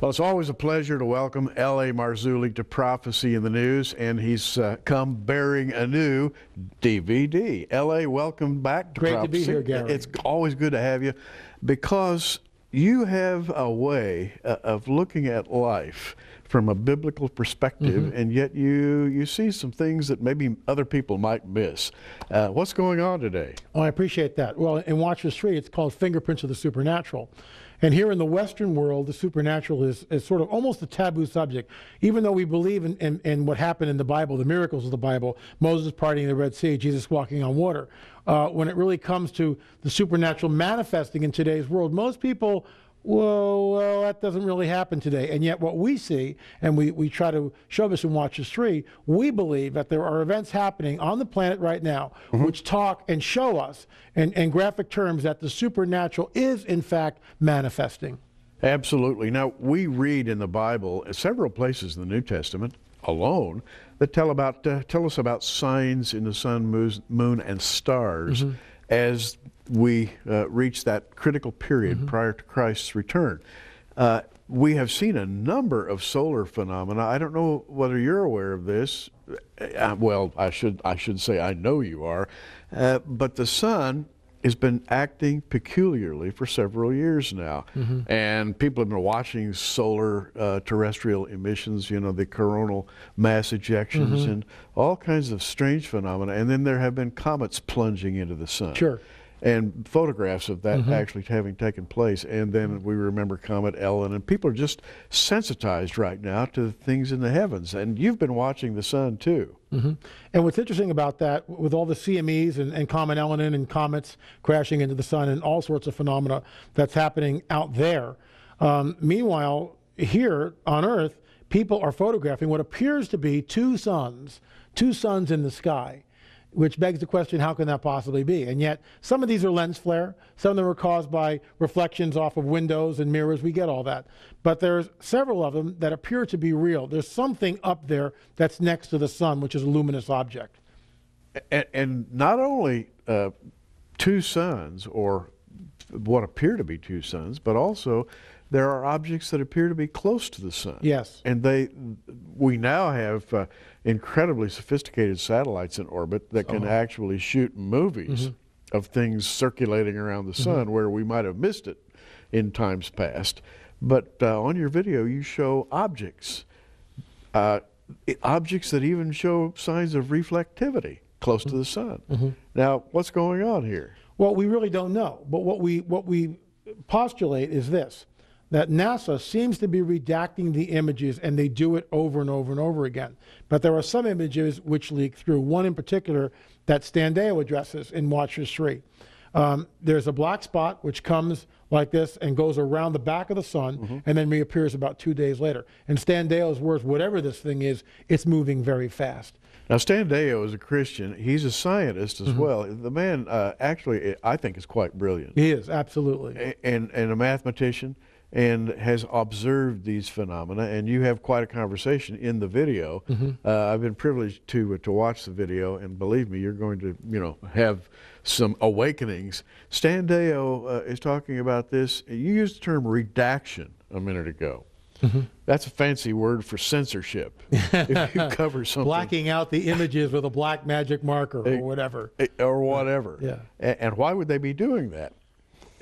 Well, it's always a pleasure to welcome L.A. Marzulli to Prophecy in the News, and he's come bearing a new DVD. L.A., welcome back to Great Prophecy. to be here, Gary. It's always good to have you because you have a way of looking at life from a biblical perspective, and yet you see some things that maybe other people might miss. What's going on today? Oh, I appreciate that. Well, in Watch the Street, it's called Fingerprints of the Supernatural. And here in the Western world, the supernatural is sort of almost a taboo subject. Even though we believe in what happened in the Bible, the miracles of the Bible, Moses parting the Red Sea, Jesus walking on water, when it really comes to the supernatural manifesting in today's world, most people, well, that doesn't really happen today. And yet what we see, and we try to show this in Watch the Street, we believe that there are events happening on the planet right now which talk and show us in graphic terms that the supernatural is in fact manifesting. Absolutely. Now, we read in the Bible, several places in the New Testament alone, that tell us about signs in the sun, moon, and stars as we reach that critical period prior to Christ's return. We have seen a number of solar phenomena. I don't know whether you're aware of this. Well, I should say I know you are. But the sun has been acting peculiarly for several years now. And people have been watching solar terrestrial emissions, you know, the coronal mass ejections and all kinds of strange phenomena. And then there have been comets plunging into the sun. Sure. And photographs of that actually having taken place. And then we remember Comet Ellen, and people are just sensitized right now to the things in the heavens. And you've been watching the sun too. And what's interesting about that, with all the CMEs and Comet Ellen and comets crashing into the sun and all sorts of phenomena that's happening out there, meanwhile, here on Earth, people are photographing what appears to be two suns in the sky, which begs the question, how can that possibly be? And yet, some of these are lens flare. Some of them are caused by reflections off of windows and mirrors. We get all that. But there's several of them that appear to be real. There's something up there that's next to the sun, which is a luminous object. And not only two suns, or what appear to be two suns, but also there are objects that appear to be close to the sun. Yes. And we now have incredibly sophisticated satellites in orbit that can actually shoot movies of things circulating around the sun where we might have missed it in times past. But on your video, you show objects, objects that even show signs of reflectivity close to the sun. Now, what's going on here? Well, we really don't know. But what we postulate is this, that NASA seems to be redacting the images, and they do it over and over and over again. But there are some images which leak through. One in particular that Standeo addresses in Watch the Street. There's a black spot which comes like this and goes around the back of the sun and then reappears about 2 days later. In Standeo's words, whatever this thing is, it's moving very fast. Now, Standeo is a Christian. He's a scientist as well. The man actually, I think, is quite brilliant. He is, absolutely. And a mathematician, and has observed these phenomena, and you have quite a conversation in the video. I've been privileged to watch the video, and believe me, you're going to, you know, have some awakenings. Standeo is talking about this. You used the term redaction a minute ago. That's a fancy word for censorship. If you cover something, blacking out the images with a black magic marker or whatever. Or whatever. Yeah. And why would they be doing that?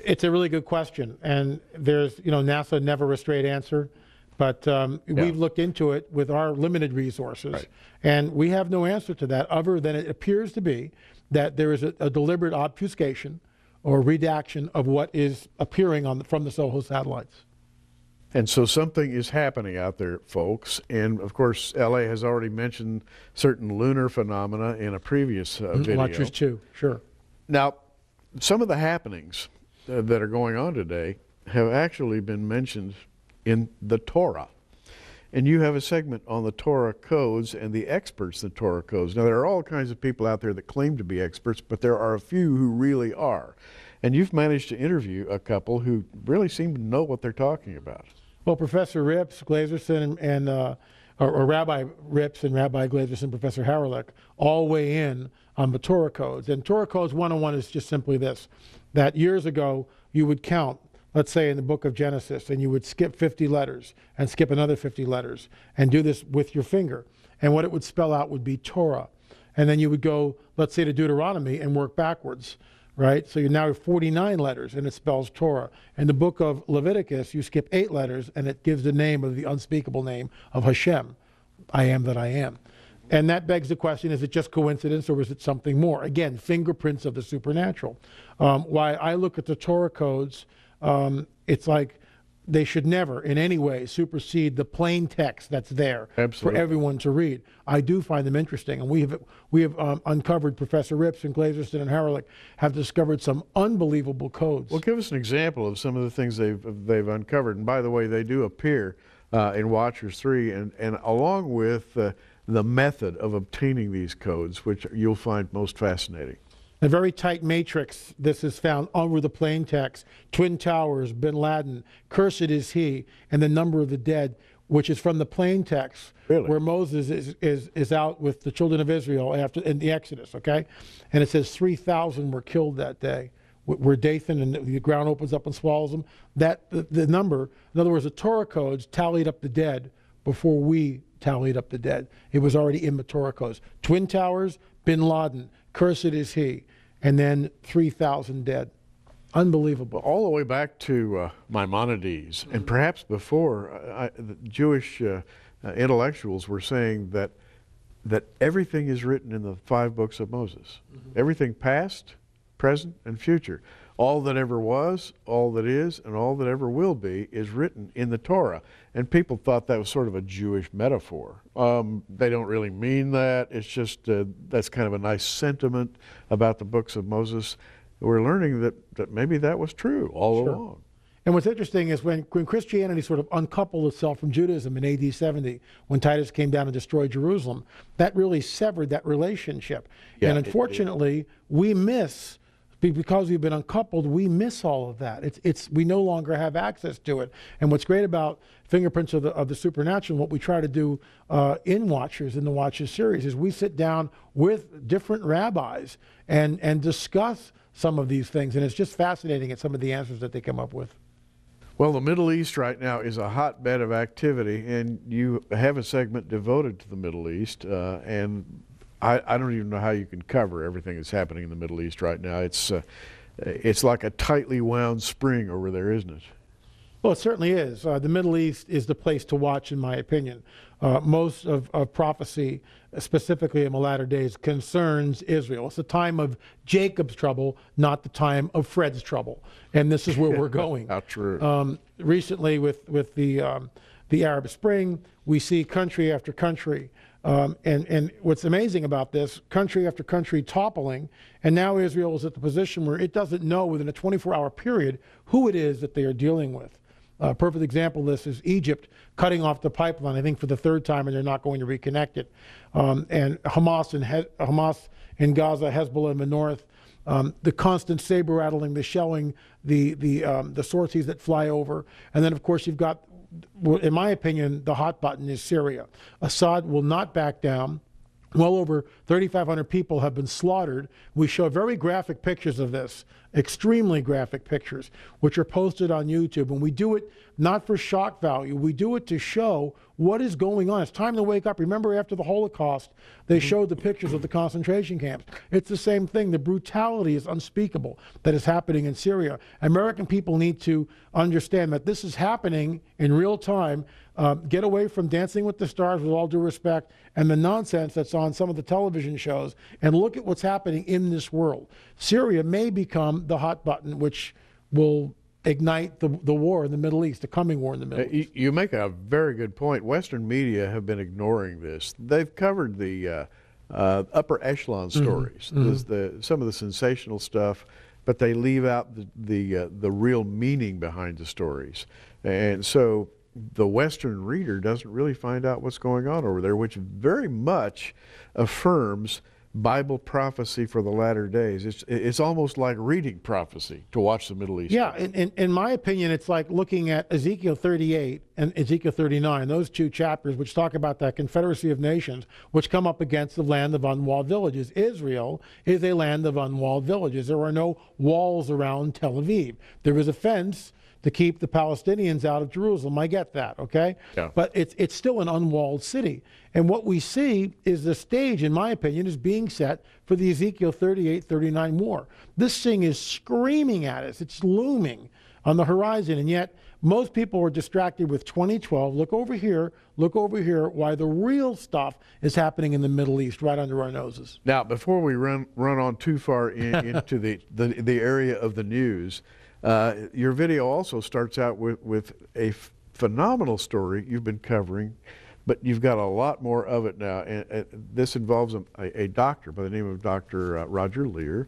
It's a really good question, and there's, you know, NASA never a straight answer, but we've looked into it with our limited resources, and we have no answer to that other than it appears to be that there is a deliberate obfuscation or redaction of what is appearing from the SOHO satellites. And so something is happening out there, folks. And of course, LA has already mentioned certain lunar phenomena in a previous video. Watchers too, sure. Now, some of the happenings that are going on today have actually been mentioned in the Torah. And you have a segment on the Torah codes and the experts in the Torah codes. Now, there are all kinds of people out there that claim to be experts, but there are a few who really are. And you've managed to interview a couple who really seem to know what they're talking about. Well, Professor Rips, Glazerson, or Rabbi Rips and Rabbi Glazerson, Professor Haralick, all weigh in on the Torah codes. And Torah codes 101 is just simply this, that years ago you would count let's say in the book of Genesis, and you would skip 50 letters and skip another 50 letters and do this with your finger. And what it would spell out would be Torah. And then you would go, let's say, to Deuteronomy and work backwards, right? So you're now 49 letters and it spells Torah. In the book of Leviticus, you skip 8 letters and it gives the name of the unspeakable name of Hashem, I am that I am. And that begs the question, is it just coincidence or is it something more? Again, fingerprints of the supernatural. Why I look at the Torah codes, it's like they should never in any way supersede the plain text that's there for everyone to read. I do find them interesting, and we have uncovered, Professor Rips and Glazerston and Haralick have discovered some unbelievable codes. Well, give us an example of some of the things they've uncovered. And by the way, they do appear in Watchers 3, and along with the method of obtaining these codes, which you'll find most fascinating. A very tight matrix. This is found over the plain text. Twin Towers, Bin Laden, cursed is he, and the number of the dead, which is from the plain text, really? Where Moses is out with the children of Israel in the Exodus, okay? And it says 3,000 were killed that day. Where Dathan and the ground opens up and swallows them. The number, in other words, the Torah codes tallied up the dead before we tallied up the dead. It was already in the Torah codes. Twin Towers, Bin Laden, cursed is he, and then 3,000 dead. Unbelievable. All the way back to Maimonides, and perhaps before, the Jewish intellectuals were saying that everything is written in the 5 books of Moses. Everything past, present, and future. All that ever was, all that is, and all that ever will be is written in the Torah. And people thought that was sort of a Jewish metaphor. They don't really mean that. It's just that's kind of a nice sentiment about the books of Moses. We're learning that maybe that was true all along. And what's interesting is when Christianity sort of uncoupled itself from Judaism in AD 70, when Titus came down and destroyed Jerusalem, that really severed that relationship. Yeah, and unfortunately, we miss, because we've been uncoupled, we miss all of that. We no longer have access to it. And what's great about Fingerprints of the Supernatural, and what we try to do in the Watchers series, is we sit down with different rabbis and discuss some of these things. And it's just fascinating at some of the answers that they come up with. Well, the Middle East right now is a hotbed of activity, and you have a segment devoted to the Middle East, and I don't even know how you can cover everything that's happening in the Middle East right now. It's like a tightly wound spring over there, isn't it? Well, it certainly is. The Middle East is the place to watch, in my opinion. Most of prophecy, specifically in the latter days, concerns Israel. It's the time of Jacob's trouble, not the time of Fred's trouble. And this is where we're going. How true. Recently, with the Arab Spring, we see country after country. And what's amazing about this, country after country toppling, and now Israel is at the position where it doesn't know within a 24-hour period who it is that they are dealing with. A perfect example of this is Egypt cutting off the pipeline, I think for the 3rd time, and they're not going to reconnect it. And Hamas in Gaza, Hezbollah in the north, the constant saber rattling, the shelling, the sorties that fly over. And then, of course, you've got, in my opinion, the hot button is Syria. Assad will not back down. Well over 3,500 people have been slaughtered. We show very graphic pictures of this, extremely graphic pictures, which are posted on YouTube. And we do it not for shock value. We do it to show what is going on. It's time to wake up. Remember, after the Holocaust, they showed the pictures of the concentration camps. It's the same thing. The brutality is unspeakable that is happening in Syria. American people need to understand that this is happening in real time. Get away from Dancing with the Stars, with all due respect, and the nonsense that's on some of the television shows, and look at what's happening in this world. Syria may become the hot button, which will ignite the war in the Middle East, the coming war in the Middle East. You make a very good point. Western Media have been ignoring this. They've covered the upper echelon stories, some of the sensational stuff, but they leave out the real meaning behind the stories. And so the Western reader doesn't really find out what's going on over there, which very much affirms Bible prophecy for the latter days. It's almost like reading prophecy to watch the Middle East. Yeah, in my opinion, it's like looking at Ezekiel 38 and Ezekiel 39, those 2 chapters which talk about that confederacy of nations which come up against the land of unwalled villages. Israel is a land of unwalled villages. There are no walls around Tel Aviv. There is a fence to keep the Palestinians out of Jerusalem. I get that, okay? Yeah. But it's still an unwalled city. And what we see is the stage, in my opinion, is being set for the Ezekiel 38-39 war. This thing is screaming at us. It's looming on the horizon, and yet most people are distracted with 2012. Look over here, why the real stuff is happening in the Middle East right under our noses. Now, before we run on too far into the area of the news, your video also starts out with a phenomenal story you've been covering, but you've got a lot more of it now. And this involves a doctor by the name of Dr. Roger Lear,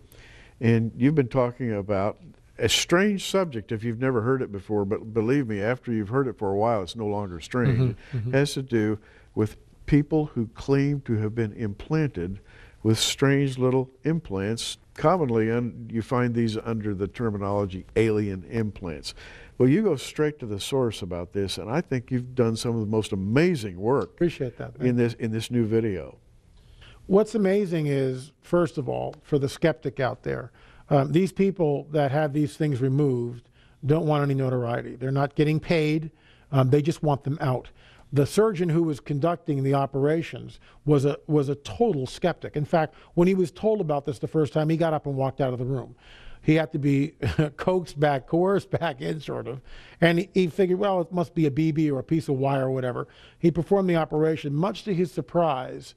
and you've been talking about a strange subject if you've never heard it before, but believe me, after you've heard it for a while, it's no longer strange. It has to do with people who claim to have been implanted with strange little implants. Commonly, you find these under the terminology alien implants. Well, you go straight to the source about this, and I think you've done some of the most amazing work. Appreciate that. In this new video. What's amazing is, first of all, for the skeptic out there, these people that have these things removed don't want any notoriety. They're not getting paid. They just want them out. The surgeon who was conducting the operations was a total skeptic. In fact, when he was told about this the first time, he got up and walked out of the room. He had to be coaxed back, coerced back in, sort of. And he figured, well, it must be a BB or a piece of wire or whatever. He performed the operation. Much to his surprise,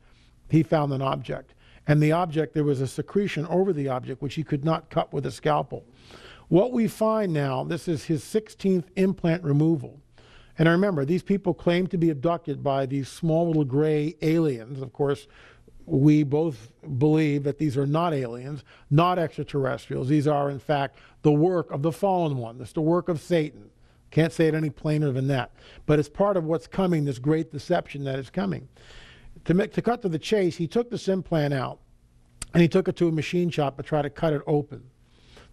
he found an object. And the object, there was a secretion over the object which he could not cut with a scalpel. What we find now, this is his 16th implant removal. And I remember, these people claim to be abducted by these small little gray aliens. Of course, we both believe that these are not aliens, not extraterrestrials. These are, in fact, the work of the fallen one. It's the work of Satan. Can't say it any plainer than that. But it's part of what's coming, this great deception that is coming. To cut to the chase, he took this implant out, and he took it to a machine shop to try to cut it open.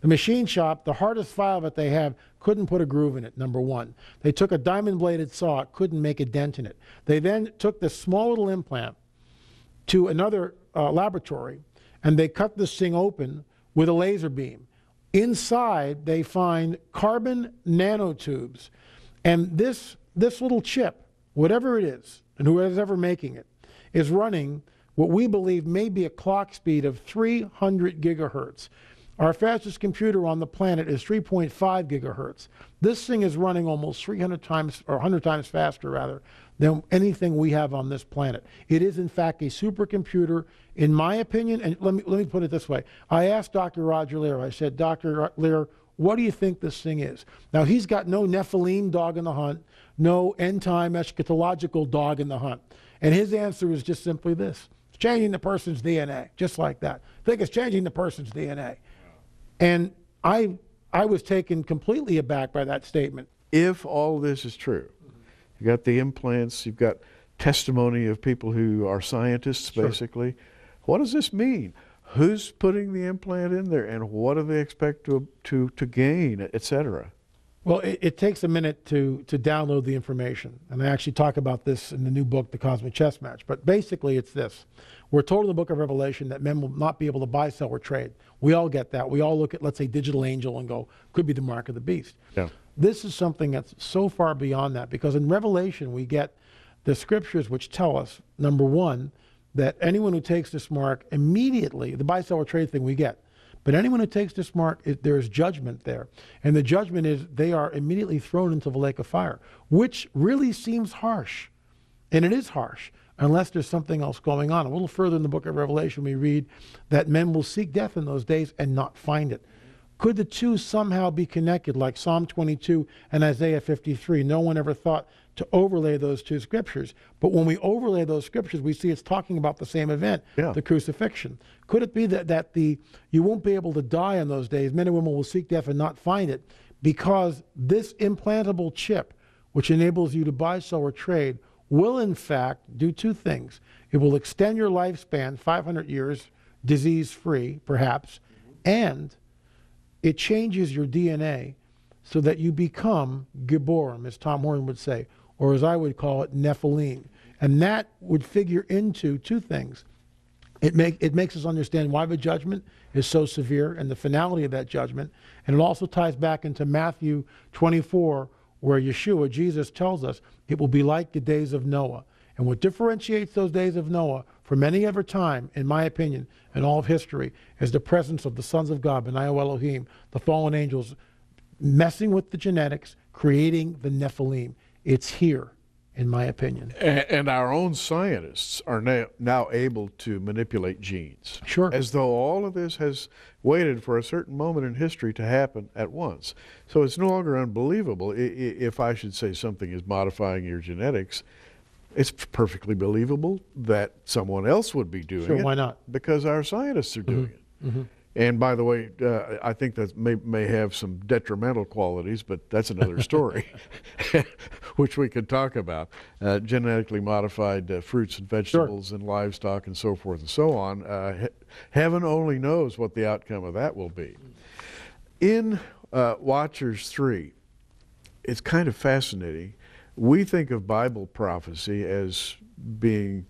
The machine shop, the hardest file that they have, couldn't put a groove in it, number one. They took a diamond-bladed saw, couldn't make a dent in it. They then took this small little implant to another laboratory, and they cut this thing open with a laser beam. Inside, they find carbon nanotubes. And this little chip, whatever it is, and whoever's ever making it, is running what we believe may be a clock speed of 300 gigahertz. Our fastest computer on the planet is 3.5 gigahertz. This thing is running almost 300 times, or 100 times faster, rather, than anything we have on this planet. It is, in fact, a supercomputer, in my opinion, and let me put it this way. I asked Dr. Roger Lear, I said, Dr. Lear, what do you think this thing is? Now, he's got no Nephilim dog in the hunt, no end-time eschatological dog in the hunt. And his answer is just simply this. It's changing the person's DNA, just like that. I think it's changing the person's DNA. And I was taken completely aback by that statement. If all this is true, you've got the implants, you've got testimony of people who are scientists, basically. Sure. What does this mean? Who's putting the implant in there, and what do they expect to gain, et cetera? Well, it takes a minute to download the information. And I actually talk about this in the new book, The Cosmic Chess Match. But basically, it's this. We're told in the book of Revelation that men will not be able to buy, sell, or trade. We all get that. We all look at, let's say, digital angel and go, could be the mark of the beast. Yeah. This is something that's so far beyond that, because in Revelation, we get the scriptures which tell us, number one, that anyone who takes this mark immediately, the buy, sell, or trade thing we get, but anyone who takes this mark, there is judgment there. And the judgment is they are immediately thrown into the lake of fire, which really seems harsh. And it is harsh, unless there's something else going on. A little further in the book of Revelation, we read that men will seek death in those days and not find it. Could the two somehow be connected, like Psalm 22 and Isaiah 53? No one ever thought to overlay those two scriptures. But when we overlay those scriptures, we see it's talking about the same event, the crucifixion. Could it be that you won't be able to die in those days? Men and women will seek death and not find it, because this implantable chip, which enables you to buy, sell, or trade, will in fact do two things. It will extend your lifespan 500 years, disease-free, perhaps, and it changes your DNA so that you become Gibborim, as Tom Horn would say, or as I would call it, Nephilim. And that would figure into two things. It makes us understand why the judgment is so severe and the finality of that judgment. And it also ties back into Matthew 24, where Yeshua, Jesus, tells us it will be like the days of Noah. And what differentiates those days of Noah from any other time, in my opinion, in all of history, is the presence of the sons of God, B'nai Elohim, the fallen angels, messing with the genetics, creating the Nephilim. It's here, in my opinion. And our own scientists are now able to manipulate genes. Sure. As though all of this has waited for a certain moment in history to happen at once. So it's no longer unbelievable if I should say something is modifying your genetics. It's perfectly believable that someone else would be doing it. Sure, why not? Because our scientists are doing it. Mm-hmm. And by the way, I think that may have some detrimental qualities, but that's another story, which we could talk about. Genetically modified fruits and vegetables and livestock and so forth and so on. Heaven only knows what the outcome of that will be. In Watchers 3, it's kind of fascinating. We think of Bible prophecy as being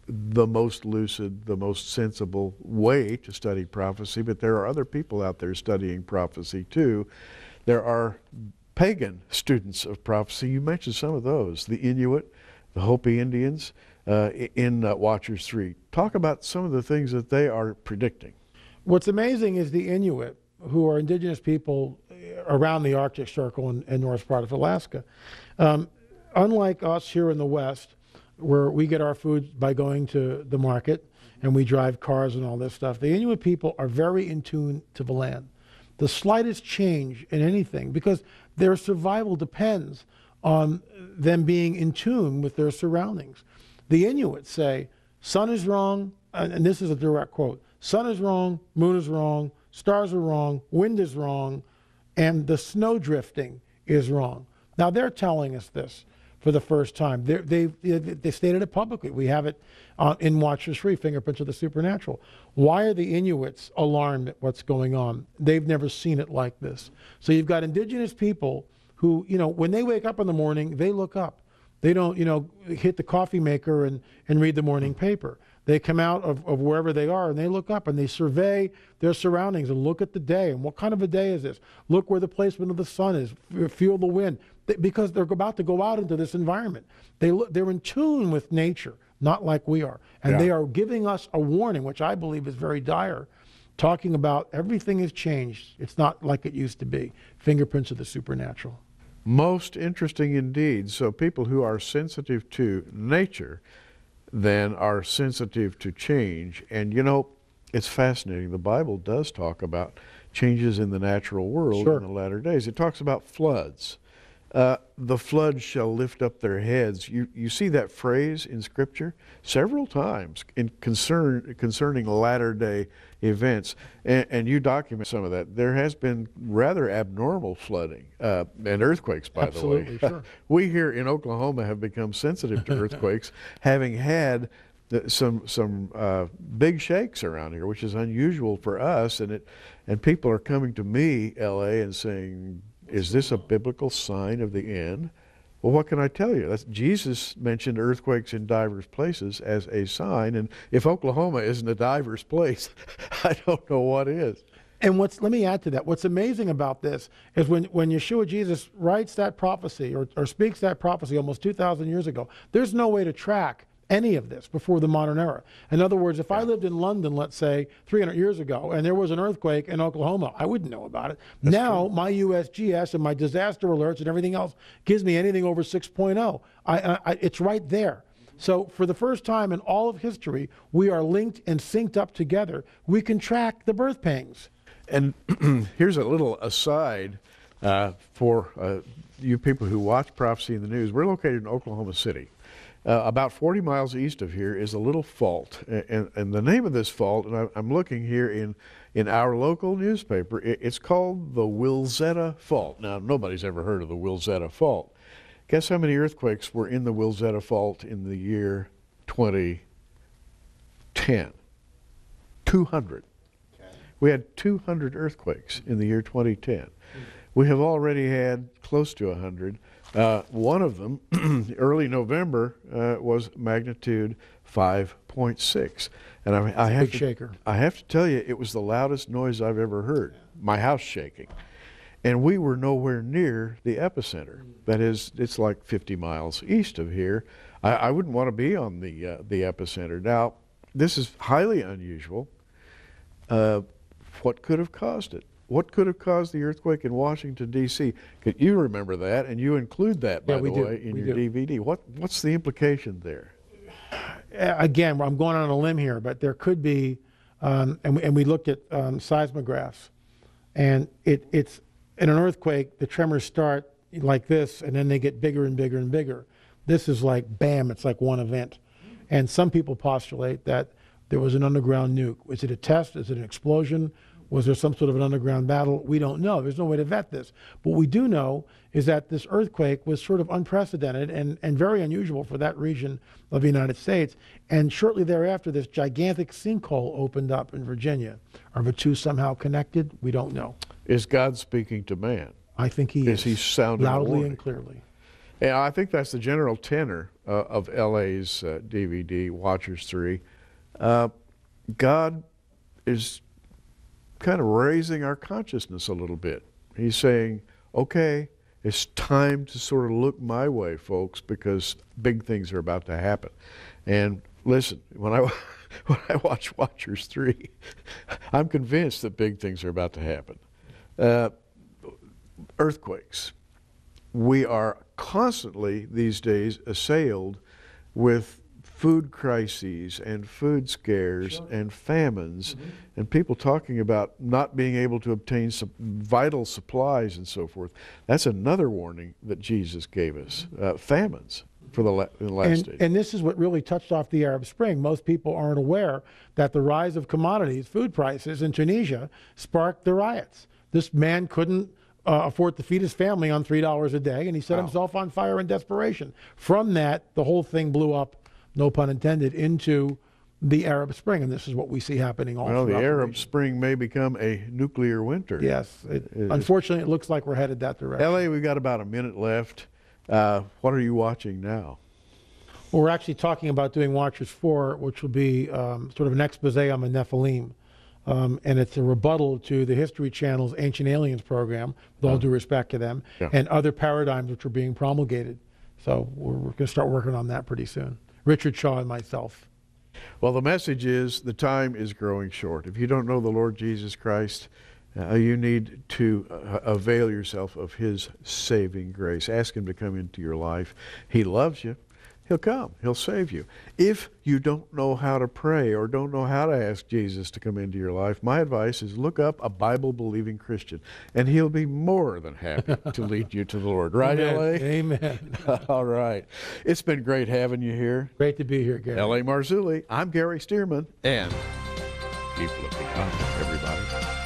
the most lucid, the most sensible way to study prophecy, but there are other people out there studying prophecy too. There are pagan students of prophecy. You mentioned some of those, the Inuit, the Hopi Indians, in Watchers 3. Talk about some of the things that they are predicting. What's amazing is the Inuit, who are indigenous people around the Arctic Circle and north part of Alaska. Unlike us here in the West, where we get our food by going to the market and we drive cars and all this stuff, the Inuit people are very in tune to the land. The slightest change in anything, because their survival depends on them being in tune with their surroundings. The Inuit say, sun is wrong, and this is a direct quote, sun is wrong, moon is wrong, stars are wrong, wind is wrong, and the snow drifting is wrong. Now they're telling us this for the first time. They stated it publicly. We have it in Watchers 3, Fingerprints of the Supernatural. Why are the Inuits alarmed at what's going on? They've never seen it like this. So you've got indigenous people who, when they wake up in the morning, they look up. They don't, hit the coffee maker and read the morning paper. They come out of wherever they are and they look up and they survey their surroundings and look at the day. And what kind of a day is this? Look where the placement of the sun is. Feel the wind. Because they're about to go out into this environment. They're in tune with nature, not like we are. And they are giving us a warning, which I believe is very dire, talking about everything has changed. It's not like it used to be. Fingerprints of the supernatural. Most interesting indeed. So people who are sensitive to nature then are sensitive to change. And it's fascinating. The Bible does talk about changes in the natural world in the latter days. It talks about floods. The flood shall lift up their heads. You see that phrase in Scripture several times concerning latter-day events, and you document some of that. There has been rather abnormal flooding and earthquakes, by the way. Absolutely, sure. We here in Oklahoma have become sensitive to earthquakes, having had some big shakes around here, which is unusual for us, and people are coming to me, L.A., and saying, is this a biblical sign of the end? Well, what can I tell you? Jesus mentioned earthquakes in divers places as a sign, and if Oklahoma isn't a divers place, I don't know what is. And let me add to that. What's amazing about this is when Yeshua Jesus writes that prophecy or speaks that prophecy almost 2,000 years ago, there's no way to track any of this before the modern era. In other words, if I lived in London, let's say 300 years ago, and there was an earthquake in Oklahoma, I wouldn't know about it. Now, my USGS and my disaster alerts and everything else gives me anything over 6.0. It's right there. So for the first time in all of history, we are linked and synced up together. We can track the birth pangs. And here's a little aside for you people who watch prophecy in the news. We're located in Oklahoma City. About 40 miles east of here is a little fault, and the name of this fault, and I'm looking here in our local newspaper, it's called the Wilzetta Fault. Now, nobody's ever heard of the Wilzetta Fault. Guess how many earthquakes were in the Wilzetta Fault in the year 2010? 200. Okay. We had 200 earthquakes in the year 2010. We have already had close to 100. One of them, early November, was magnitude 5.6. And I Big shaker. I have to tell you, it was the loudest noise I've ever heard. My house shaking. And we were nowhere near the epicenter. That is, it's like 50 miles east of here. I wouldn't want to be on the epicenter. Now, this is highly unusual. What could have caused it? What could have caused the earthquake in Washington, D.C.? You remember that, and you include that, by the way, in your DVD. What's the implication there? Again, I'm going on a limb here, but there could be, and we looked at seismographs, and it's in an earthquake, the tremors start like this, and then they get bigger and bigger and bigger. This is like, bam, it's like one event. And some people postulate that there was an underground nuke. Is it a test? Is it an explosion? Was there some sort of an underground battle? We don't know. There's no way to vet this. What we do know is that this earthquake was sort of unprecedented and very unusual for that region of the United States. And shortly thereafter, this gigantic sinkhole opened up in Virginia. Are the two somehow connected? We don't know. Is God speaking to man? I think he is. Is he sounding loudly and clearly? Yeah, I think that's the general tenor of LA's DVD, Watchers 3. God is kind of raising our consciousness a little bit. He's saying, okay, it's time to sort of look my way, folks, because big things are about to happen. And listen, when I watch Watchers 3, I'm convinced that big things are about to happen. Earthquakes. We are constantly these days assailed with food crises and food scares and famines, and people talking about not being able to obtain some vital supplies and so forth. That's another warning that Jesus gave us, famines for the last days. And this is what really touched off the Arab Spring. Most people aren't aware that the rise of commodities, food prices in Tunisia sparked the riots. This man couldn't afford to feed his family on $3 a day, and he set himself on fire in desperation. From that, the whole thing blew up, no pun intended, into the Arab Spring, and this is what we see happening all throughout the Arab region. Spring may become a nuclear winter. Yes. Unfortunately, it looks like we're headed that direction. L.A., we've got about a minute left. What are you watching now? Well, we're actually talking about doing Watchers 4, which will be sort of an expose on the Nephilim. And it's a rebuttal to the History Channel's Ancient Aliens program, with all due respect to them, and other paradigms which are being promulgated. So we're going to start working on that pretty soon. Richard Shaw and myself. Well, the message is the time is growing short. If you don't know the Lord Jesus Christ, you need to avail yourself of his saving grace. Ask him to come into your life. He loves you. He'll come. He'll save you. If you don't know how to pray or don't know how to ask Jesus to come into your life, my advice is look up a Bible-believing Christian, and he'll be more than happy to lead you to the Lord. Right, Amen. L.A.? Amen. All right. It's been great having you here. Great to be here, Gary. L.A. Marzulli. I'm Gary Stearman. And keep looking up, everybody.